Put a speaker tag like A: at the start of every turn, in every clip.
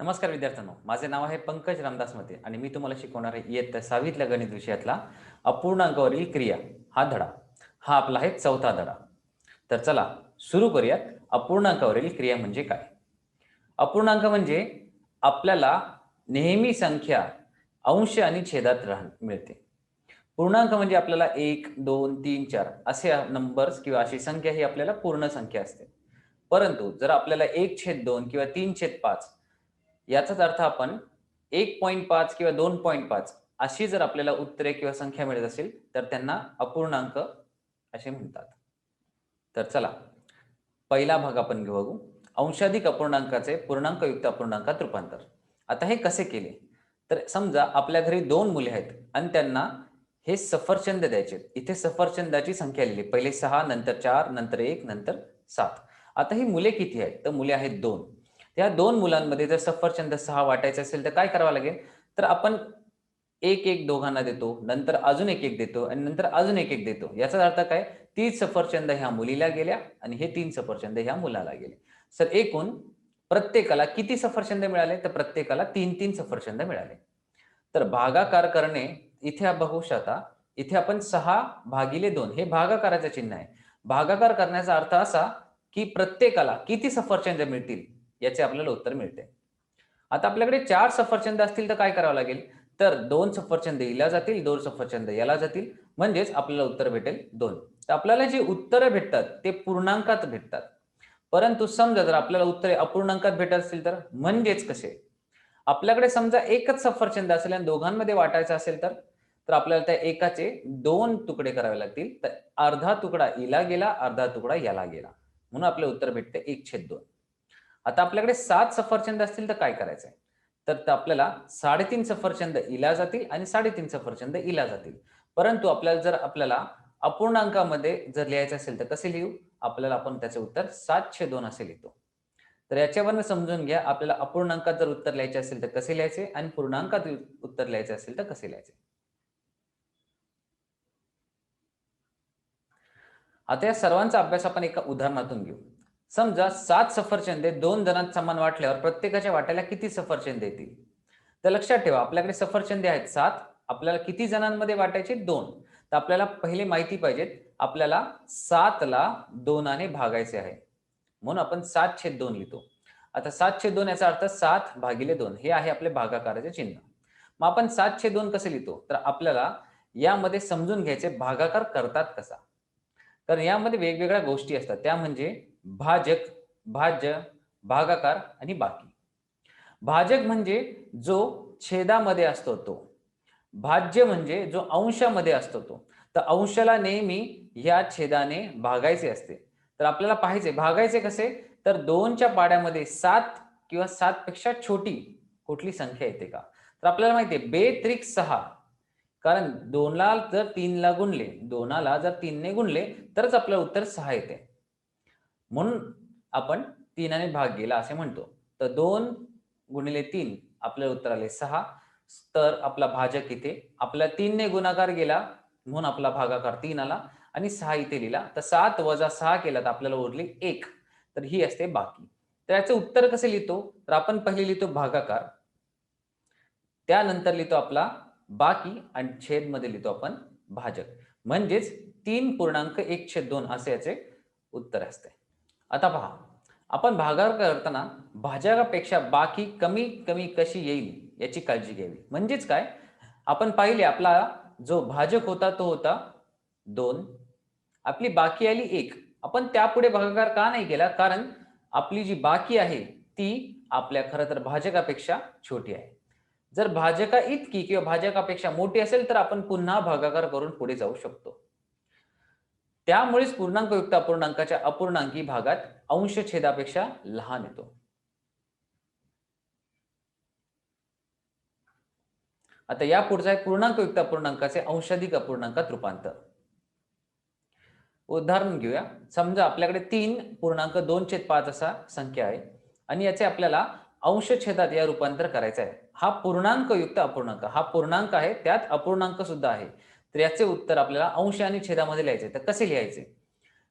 A: नमस्कार विद्यार्थ्यांनो, माझे नाव आहे पंकज रामदास मते आणि मी तुम्हाला शिकवणार आहे इयत्ता 6वीतल्या गणित विषयातला अपूर्णांकावरील क्रिया हा धडा. हा आपला आहे चौथा धडा. तर चला सुरू करूयात. अपूर्णांकावरील क्रिया म्हणजे काय? अपूर्णांक म्हणजे आपल्याला नेहमी संख्या अंश आणि छेदात मिळते. पूर्णांक म्हणजे आपल्याला 1, 2, 3, 4 असे नंबर्स किंवा अशी संख्या ही आपल्याला पूर्ण संख्या असते. परंतु जर आपल्याला 1/2 किंवा 3/5 याचाच अर्थ आपण 1.5 किंवा 2.5 अशी जर आपल्याला उत्तरे किंवा संख्या मिळत असेल, तर त्यांना अपूर्णांक असे म्हणतात. तर चला, पहिला भाग आपण बघू. अंशाधिक अपूर्णांकाचे पूर्णांकयुक्त अपूर्णांकात रूपांतर. आता हे कसे केले? तर समजा आपल्या घरी 2 मुले आहेत आणि त्यांना हे सफरचंद द्यायचे आहेत. इथे सफरचंदाची संख्या लिहिली. पहिले 6, नंतर 4, नंतर 1, नंतर 7. आता ही मुले किती आहेत? तर मुले आहेत 2. त्या 2 मुलांमध्ये जर सफरचंद 6 वाटायचे असेल तर काय करावं लागेल? तर आपण 1-1 दोघांना देतो, नंतर अजून 1-1 देतो आणि नंतर अजून 1-1 देतो. याचा अर्थ काय? 30 सफरचंद ह्या मुलीला गेल्या आणि हे 3 सफरचंद ह्या मुलाला गेले. तर एकूण प्रत्येकाला किती सफरचंद मिळाले? तर प्रत्येकाला 3-3 सफरचंद मिळाले. तर भागाकार करणे इथे बघू शकता. इथे आपण 6/2 हे भागाकाराचे चिन्ह आहे. भागाकार करण्याचा अर्थ असा, की प्रत्येकाला किती सफरचंद मिळतील याचे आपल्याला उत्तर मिळते. आता आपल्याकडे 4 सफरचंद असतील तर काय करावं लागेल? तर 2 सफरचंद हिला जातील, 2 सफरचंद याला जातील. म्हणजेच आपल्याला उत्तर भेटेल 2. तर आपल्याला जी उत्तरं भेटतात ते पूर्णांकात भेटतात. परंतु समजा जर आपल्याला उत्तरे अपूर्णांकात भेटत असतील तर? म्हणजेच कसे? आपल्याकडे समजा एकच सफरचंद असेल आणि दोघांमध्ये वाटायचं असेल तर? तर आपल्याला त्या एकाचे 2 तुकडे करावे लागतील. तर अर्धा तुकडा हिला गेला, अर्धा तुकडा याला गेला. म्हणून आपलं उत्तर भेटते 1/2. आता आपल्याकडे 7 सफरचंद असतील तर काय करायचंय? तर आपल्याला 3.5 सफरचंद हिला जातील आणि 3.5 सफरचंद हिला जातील. परंतु आपल्याला अपूर्णांकामध्ये जर लिहायचं असेल तर कसे लिहू? आपण त्याचे उत्तर 7/2 असे लिहितो. तर याच्यावरून समजून घ्या आपल्याला अपूर्णांकात जर उत्तर लिहायचे असेल तर कसे लिहायचे आणि पूर्णांकात उत्तर लिहायचे असेल तर कसे लिहायचे. आता या सर्वांचा अभ्यास आपण एका उदाहरणातून घेऊ. समजा 7 सफरचंदे 2 जणांत समान वाटल्यावर प्रत्येकाच्या वाट्याला किती सफरचंद येतील? तर लक्षात ठेवा आपल्याकडे सफरचंदे आहेत 7. आपल्याला किती जणांमध्ये वाटायचे? 2. तर आपल्याला पहिले माहिती पाहिजेत. आपल्याला 7 ला 2 ने भागायचे आहे. म्हणून आपण 7/2 लिहितो. आता 7/2 याचा अर्थ 7/2 हे आहे आपले भागाकाराचे चिन्ह. मग आपण 7/2 कसे लिहितो? तर आपल्याला यामध्ये समजून घ्यायचे भागाकार करतात कसा? तर यामध्ये वेगवेगळ्या गोष्टी असतात. त्या म्हणजे भाजक, भाज्य, भागाकार आणि बाकी. भाजक म्हणजे जो छेदामध्ये असतो तो. भाज्य म्हणजे जो अंशामध्ये असतो तो. तर अंशाला नेहमी या छेदाने भागायचे असते. तर आपल्याला पाहायचे भागायचे कसे? तर 2च्या पाड्यामध्ये 7 किंवा 7 पेक्षा छोटी कुठली संख्या येते का? तर आपल्याला माहिती आहे बेत्रिक 6. कारण 2 ला जर 3 ला गुणले, 2 ला जर 3 ने गुणले तरच आपलं उत्तर 6 येते. म्हणून आपण 3 ने भाग गेला असे म्हणतो. तर 2 गुणिले 3 आपल्याला उत्तर आले 6. तर आपला भाजक इथे आपला 3 ने गुणाकार गेला म्हणून आपला भागाकार 3 आला आणि 6 इथे लिहिला. तर 7 वजा 6 केला तर आपल्याला उरली 1. तर ही असते बाकी. तर याचं उत्तर कसे लिहितो? तर आपण पहिले लिहितो भागाकार. त्यानंतर लिहितो आपला बाकी आणि छेदमध्ये लिहितो आपण भाजक. म्हणजेच 3.1/2 असे याचे उत्तर असते. आता पहा, आपण भागाकार करताना भाजकापेक्षा बाकी कमी कशी येईल याची काळजी घ्यावी. म्हणजेच काय? आपण पाहिले आपला जो भाजक होता तो होता 2. आपली बाकी आली 1. आपण त्यापुढे भागाकार का नाही केला? कारण आपली जी बाकी आहे ती आपल्या खरं तर भाजकापेक्षा छोटी आहे. जर भाजका इतकी किंवा भाजकापेक्षा मोठी असेल तर आपण पुन्हा भागाकार करून पुढे जाऊ शकतो. त्यामुळेच पूर्णांकयुक्त अपूर्णांकाच्या अपूर्णांकी भागात अंश छेदापेक्षा लहान येतो. आता या पुढचा आहे पूर्णांकयुक्त अपूर्णांकाचे अंशाधिक अपूर्णांकात रूपांतर. उदाहरण घेऊया. समजा आपल्याकडे 3.2/5 असा संख्या आहे आणि याचे आपल्याला अंश छेदात या रूपांतर करायचं आहे. हा पूर्णांकयुक्त अपूर्णांक. हा पूर्णांक आहे, त्यात अपूर्णांक सुद्धा आहे. तर याचे उत्तर आपल्याला अंश आणि छेदामध्ये लिहायचे. तर कसे लिहायचे?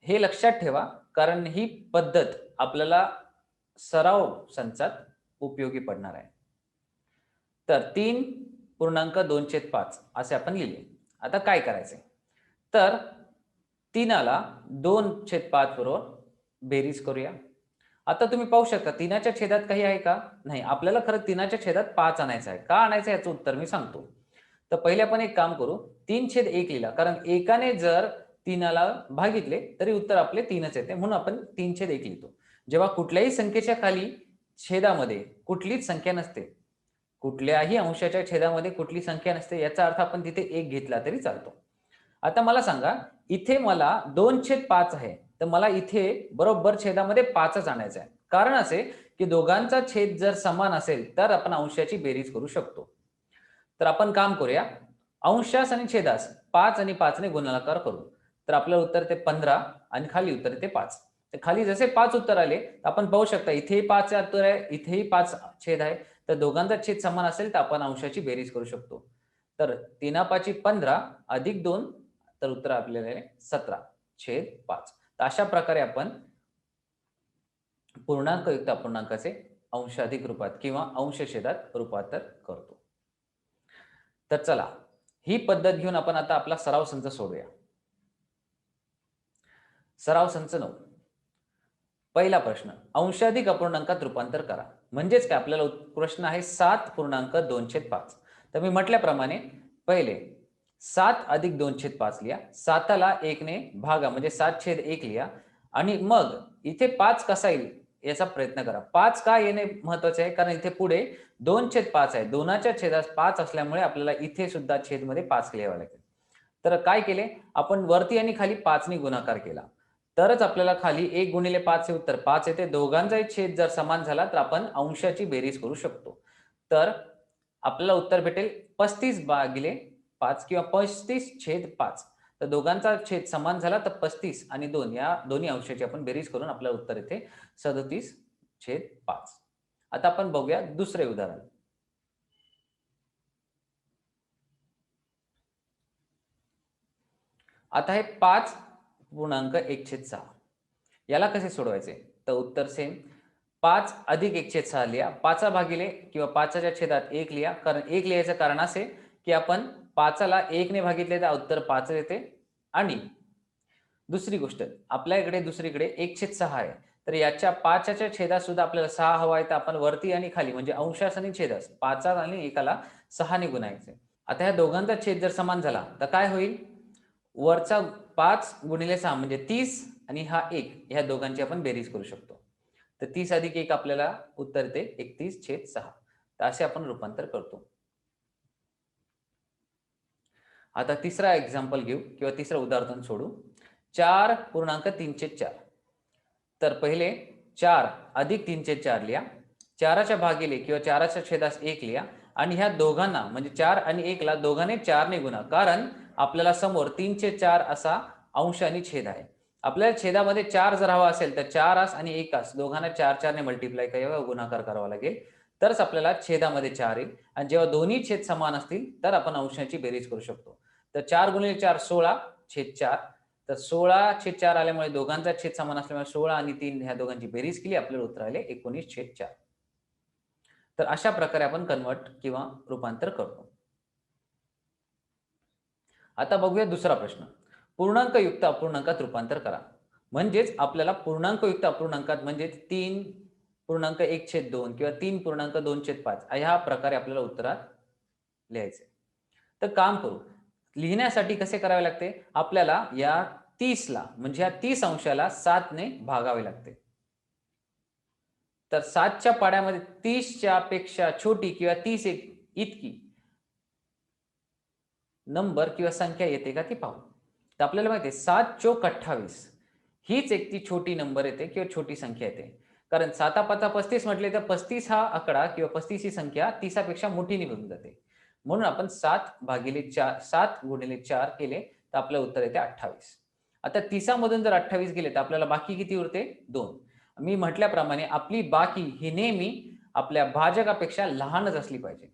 A: हे लक्षात ठेवा, कारण ही पद्धत आपल्याला सराव संचात उपयोगी पडणार आहे. तर 3.2/5 असे आपण लिहिले. आता काय करायचंय? तर 3ला 2/5 बरोबर बेरीज करूया. आता तुम्ही पाहू शकता 3च्या छेदात काही आहे का? नाही. आपल्याला खरं 3च्या छेदात 5 आणायचा आहे. का आणायचं याचं उत्तर मी सांगतो. तर पहिले आपण एक काम करू. 3/1 लिहिला. कारण एकाने जर 3ला भागितले तरी उत्तर आपले 3च येते. म्हणून आपण 3/1 लिहितो. जेव्हा कुठल्याही संख्येच्या खाली छेदामध्ये कुठलीच संख्या नसते, कुठल्याही अंशाच्या छेदामध्ये कुठली संख्या नसते, याचा अर्थ आपण तिथे 1 घेतला तरी चालतो. आता मला सांगा, इथे मला 2/5 आहे. तर मला इथे बरोबर छेदामध्ये 5च आणायचा आहे. कारण असे, की दोघांचा छेद जर समान असेल, तर आपण अंशाची बेरीज करू शकतो. तर आपण काम करूया. अंशास आणि छेदास 5 आणि 5 ने गुणाकार करू. तर आपलं उत्तर येते 15 आणि खाली उत्तर येते 5. तर खाली जसे 5 उत्तर आले, तर आपण पाहू शकता इथेही 5 उत्तर आहे, इथेही 5 छेद आहे. तर दोघांचा छेद समान असेल, तर आपण अंशाची बेरीज करू शकतो. तर 3 15 अधिक 2 तर उत्तर आपल्याला आहे 17/5. तर अशा प्रकारे आपण पूर्णांकयुक्त अपूर्णांकाचे अंशाधिक रूपात किंवा अंशछेदात रूपांतर करतो. तर चला, ही पद्धत घेऊन आपण आता आपला सराव संच सोडूया. सराव संच 9. पहिला प्रश्न, अंशाधिक अपूर्णांकात रूपांतर करा. म्हणजेच काय? आपल्याला प्रश्न आहे 7.2/5. तर मी म्हटल्याप्रमाणे पहिले 7 अधिक 2/5 लिहा. 7ला 1 ने भागा म्हणजे 7/1 लिहा आणि मग इथे 5 कसा येईल याचा प्रयत्न करा. 5 का येणे महत्वाचे आहे? कारण इथे पुढे 2/5 आहे. 2च्या छेदास 5 असल्यामुळे आपल्याला इथे सुद्धा छेदमध्ये 5 लिहावे लागेल. तर काय केले? आपण वरती आणि खाली 5 ने गुणाकार केला. तरच आपल्याला खाली 1 गुणिले 5 हे उत्तर 5 येते. दोघांचाही छेद जर समान झाला तर आपण अंशाची बेरीज करू शकतो. तर आपल्याला उत्तर भेटेल 35/5 किंवा 35/5. तर दोघांचा छेद समान झाला तर 35 आणि 2 या दोन्ही अंशाची आपण बेरीज करून आपल्याला उत्तर येते 37/5. आता आपण बघूया दुसरे उदाहरण. आता हे 5.1/6 याला कसे सोडवायचे? तर उत्तर सेम 5 अधिक 1/6 लिहा. 5 भागिले किंवा 5च्या छेदात 1 लिहा. कारण 1 लिहायचं कारण असे, की आपण 5ला 1 ने भागितले तर उत्तर 5 येते आणि दुसरी गोष्ट आपल्याकडे दुसरीकडे 1/6 आहे. तर याच्या 5च्या छेदात सुद्धा आपल्याला 6 हवा आहे. तर आपण वरती आणि खाली म्हणजे अंशास आणि छेदास 5 आणि 1ला 6 ने गुणायचे. आता ह्या दोघांचा छेद जर समान झाला तर काय होईल? वरचा 5 गुणिले 6 म्हणजे 30 आणि हा 1 ह्या दोघांची आपण बेरीज करू शकतो. तर 30 अधिक 1 आपल्याला उत्तर येते 31/6. तर असे आपण रूपांतर करतो. आता तिसरा एक्झाम्पल घेऊ किंवा तिसरं उदाहरण सोडू. 4.3/4. तर पहिले 4 अधिक 3/4 लिहा. 4च्या भागिले किंवा 4च्या छेदास 1 लिहा आणि ह्या दोघांना म्हणजे 4 आणि 1ला दोघांनी 4 ने गुणा. कारण आपल्याला समोर 3/4 असा अंश आणि छेद आहे. आपल्याला छेदामध्ये 4 जर हवा असेल तर 4 आणि 1 दोघांना 4 ने मल्टिप्लाय किंवा गुणाकार करावा लागेल. तरच आपल्याला छेदामध्ये 4 येईल आणि जेव्हा दोन्ही छेद समान असतील तर आपण अंशाची बेरीज करू शकतो. तर 4 गुणिले 4 16/4. तर 16/4 आल्यामुळे दोघांचा छेद समान असल्यामुळे 16 आणि 3 ह्या दोघांची बेरीज केली आपल्याला उत्तर आले 19/4. तर अशा प्रकारे आपण कन्वर्ट किंवा रूपांतर करतो. आता बघूया दुसरा प्रश्न. पूर्णांकयुक्त अपूर्णांकात रूपांतर करा. म्हणजेच आपल्याला पूर्णांकयुक्त अपूर्णांकात म्हणजे 3.1/2 किंवा 3.2/5 ह्या प्रकारे आपल्याला उत्तरात लिहायचे. तर काम करू. लिहिण्यासाठी कसे करावे लागते? आपल्याला या 30ला म्हणजे या 30 अंशाला 7 ने भागावे लागते. तर 7च्या पाड्यामध्ये 30च्या पेक्षा छोटी किंवा 30 इतकी नंबर किंवा संख्या येते का ती पाहू. तर आपल्याला माहिती आहे 7 चोक 28 हीच एक ती छोटी नंबर येते किंवा छोटी संख्या येते. कारण 7 5 35 म्हटले तर 35 हा आकडा किंवा 35 ही संख्या 30 पेक्षा मोठी निघून जाते. म्हणून आपण 7 गुणिले 4 केले तर आपलं उत्तर येते 28. आता 30 मधून जर 28 गेले तर आपल्याला बाकी किती उरते? 2. मी म्हटल्याप्रमाणे आपली बाकी ही नेहमी आपल्या भाजकापेक्षा लहानच असली पाहिजे.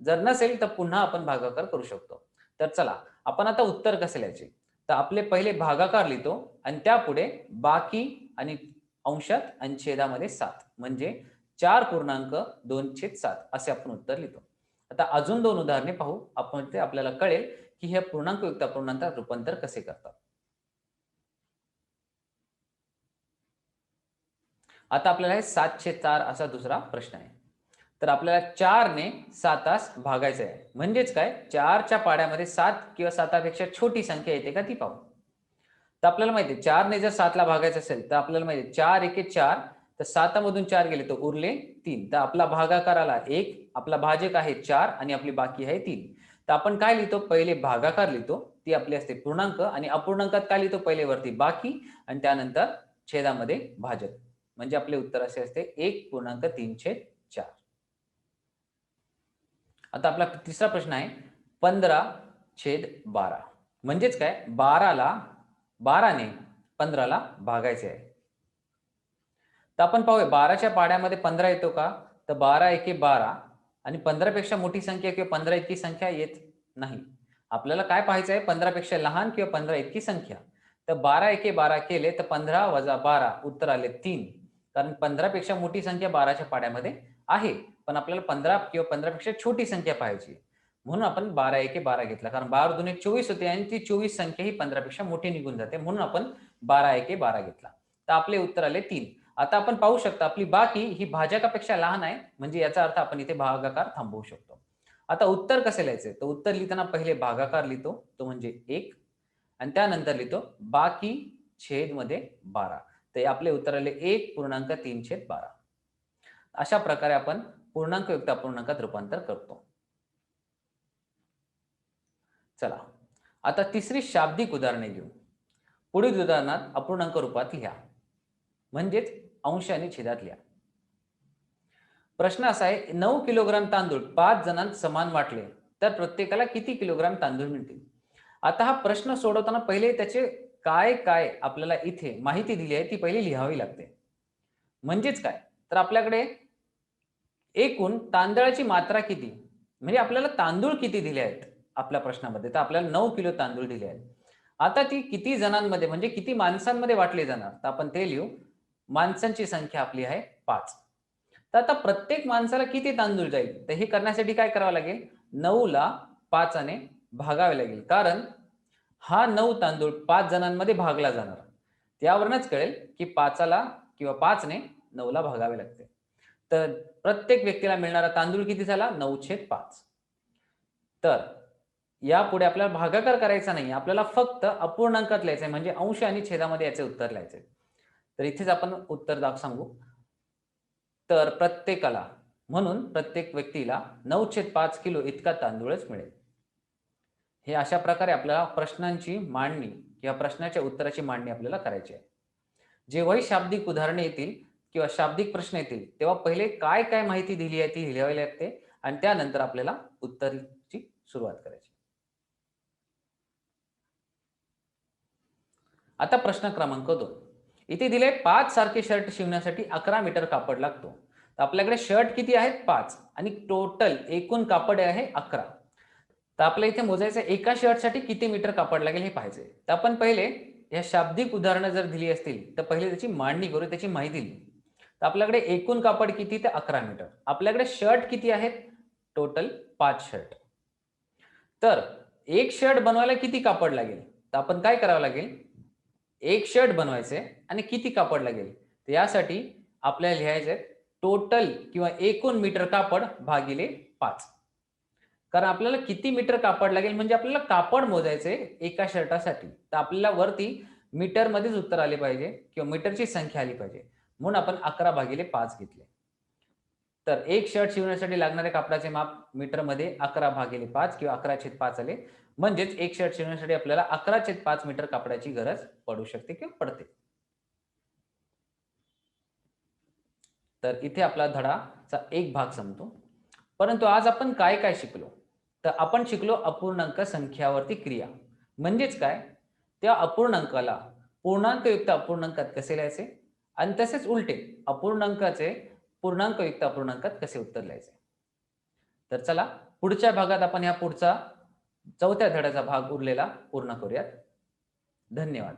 A: जर नसेल तर पुन्हा आपण भागाकार करू शकतो. तर चला आपण आता उत्तर कसे लिहायचे? तर आपले पहिले भागाकार लिहितो आणि त्यापुढे बाकी आणि अंशात आणि छेदामध्ये 7 म्हणजे 4.2/7 असे आपण उत्तर लिहितो. आता अजून 2 उदाहरणे पाहू आपण, ते आपल्याला कळेल की हे पूर्णांकयुक्त अपूर्णांकात रूपांतर कसे करतात. आता आपल्याला हे 7/4 असा दुसरा प्रश्न आहे. तर आपल्याला 4 ने 7 भागायचं आहे. म्हणजेच काय, 4च्या पाड्यामध्ये 7 किंवा 7पेक्षा छोटी संख्या येते का ती पाहू. तर आपल्याला माहिती आहे 4 ने जर 7ला भागायचं असेल तर आपल्याला माहिती आहे 4 एके 4, तर 7 मधून 4 गेले तर उरले 3. तर आपला भागाकार आला 1, आपला भाजक आहे 4 आणि आपली बाकी आहे 3. तर आपण काय लिहितो, पहिले भागाकार लिहितो, ती आपली असते पूर्णांक, आणि अपूर्णांकात काय लिहितो, पहिले वरती बाकी आणि त्यानंतर छेदामध्ये भाजक. म्हणजे आपले उत्तर असे असते 1.3/4. आता आपला तिसरा प्रश्न आहे 15/12. म्हणजेच काय, 12ने 15ला भागायचे आहे. तर आपण पाहूया 12च्या पाड्यामध्ये 15 येतो का, तर 12 एके 12 आणि 15पेक्षा मोठी संख्या किंवा 15 इतकी संख्या येत नाही. आपल्याला काय पाहायचं आहे, 15पेक्षा लहान किंवा 15 इतकी संख्या. तर 12 एके 12 केले तर 15 वजा 12 उत्तर आले 3. कारण 15पेक्षा मोठी संख्या 12च्या पाड्यामध्ये आहे, पण आपल्याला 15 किंवा 15पेक्षा छोटी संख्या पाहायची. म्हणून आपण 12 एके 12 घेतला, कारण 12 दुणे 24 होते आणि ती 24 संख्या ही 15पेक्षा मोठी निघून जाते, म्हणून आपण 12 एके 12 घेतला. तर आपले उत्तर आले 3. आता आपण पाहू शकता आपली बाकी ही भाजकापेक्षा लहान आहे, म्हणजे याचा अर्थ आपण इथे भागाकार थांबवू शकतो. आता उत्तर कसे लिहायचे, तर उत्तर लिहिताना पहिले भागाकार लिहितो, तो म्हणजे 1, आणि त्यानंतर लिहितो बाकी छेदमध्ये 12. तर आपले उत्तर आले 1.3/12. अशा प्रकारे आपण पूर्णांकयुक्त अपूर्णांकात रूपांतर करतो. चला, आता तिसरी शाब्दिक उदाहरणे घेऊ. पुढील उदाहरणात अपूर्णांक रूपात लिहा, म्हणजेच अंश आणि छेदात लिहा. प्रश्न असा आहे, 9 किलोग्राम तांदूळ 5 जणांत समान वाटले तर प्रत्येकाला किती किलोग्राम तांदूळ मिळतील. आता हा प्रश्न सोडवताना पहिले त्याचे काय काय आपल्याला इथे माहिती दिली आहे ती पहिले लिहावी लागते. म्हणजेच काय, तर आपल्याकडे एकूण तांदळाची मात्रा किती, म्हणजे आपल्याला तांदूळ किती दिले आहेत आपल्या प्रश्नामध्ये, तर आपल्याला 9 किलो तांदूळ दिले आहेत. आता ती किती जणांमध्ये म्हणजे किती माणसांमध्ये वाटले जाणार, तर आपण ते लिहू. माणसांची संख्या आपली आहे 5. तर आता प्रत्येक माणसाला किती तांदूळ जाईल, तर हे करण्यासाठी काय करावं लागेल, 9ला 5ने भागावे लागेल, कारण हा 9 तांदूळ 5 जणांमध्ये भागला जाणार. त्यावरूनच कळेल की 5ला किंवा 5ने 9ला भागावे लागते. तर प्रत्येक व्यक्तीला मिळणारा तांदूळ किती झाला, 9/5. तर यापुढे आपल्याला भागाकार करायचा नाही, आपल्याला फक्त अपूर्णांकात लिहायचं आहे, म्हणजे अंश आणि छेदामध्ये याचे उत्तर लिहायचे. तर इथेच आपण उत्तर सांगू. तर प्रत्येकाला, म्हणून प्रत्येक व्यक्तीला 9/5 किलो इतका तांदूळच मिळेल. हे अशा प्रकारे आपल्याला प्रश्नांची मांडणी किंवा प्रश्नाच्या उत्तराची मांडणी आपल्याला करायची आहे. जेव्हाही शाब्दिक उदाहरणे येतील किंवा शाब्दिक प्रश्न येतील, तेव्हा पहिले काय काय माहिती दिली आहे ती लिहावी लागते आणि त्यानंतर आपल्याला उत्तराची सुरुवात करायची. आता प्रश्न क्रमांक 2. इथे दिले 5 सारखे शर्ट शिवण्यासाठी 11 मीटर कापड लागतो. तर आपल्याकडे शर्ट किती आहेत, 5, आणि टोटल एकूण कापड आहे 11. तर आपल्याला इथे मोजायचं एका शर्टसाठी किती मीटर कापड लागेल हे पाहायचंय. तर आपण पहिले या शाब्दिक उदाहरणं जर दिली असतील तर पहिले त्याची मांडणी करू, त्याची माहिती लिहू. तर आपल्याकडे एकूण कापड किती, तर 11 मीटर. आपल्याकडे शर्ट किती आहेत, टोटल 5 शर्ट. तर एक शर्ट बनवायला किती कापड लागेल, तर आपण काय करावं लागेल, एक शर्ट बनवायचे आणि किती कापड लागेल, तर यासाठी आपल्याला लिहायचे टोटल किंवा एकूण मीटर कापड भागिले 5. कारण आपल्याला किती मीटर कापड लागेल म्हणजे आपल्याला कापड मोजायचे एका शर्टासाठी, तर आपल्याला वरती मीटरमध्येच उत्तर आले पाहिजे किंवा मीटरची संख्या आली पाहिजे, म्हणून आपण 11/5 घेतले. तर एक शर्ट शिवण्यासाठी लागणाऱ्या कापडाचे माप मीटरमध्ये 11/5 किंवा 11/5 आले. म्हणजेच एक शर्ट शिवण्यासाठी आपल्याला 11/5 मीटर कापडाची गरज पडू शकते किंवा पडते. तर इथे आपला धडाचा एक भाग संपतो. परंतु आज आपण काय काय शिकलो, तर आपण शिकलो अपूर्णांक संख्यावरती क्रिया. म्हणजेच काय, त्या अपूर्णांकाला पूर्णांकयुक्त अपूर्णांकात कसे लिहायचे आणि तसेच उलटे अपूर्णांकाचे पूर्णांकयुक्त अपूर्णांकात कसे उत्तर लिहायचे. तर चला, पुढच्या भागात आपण या पुढचा 4थ्या धड्याचा भाग उरलेला पूर्ण करूयात. धन्यवाद.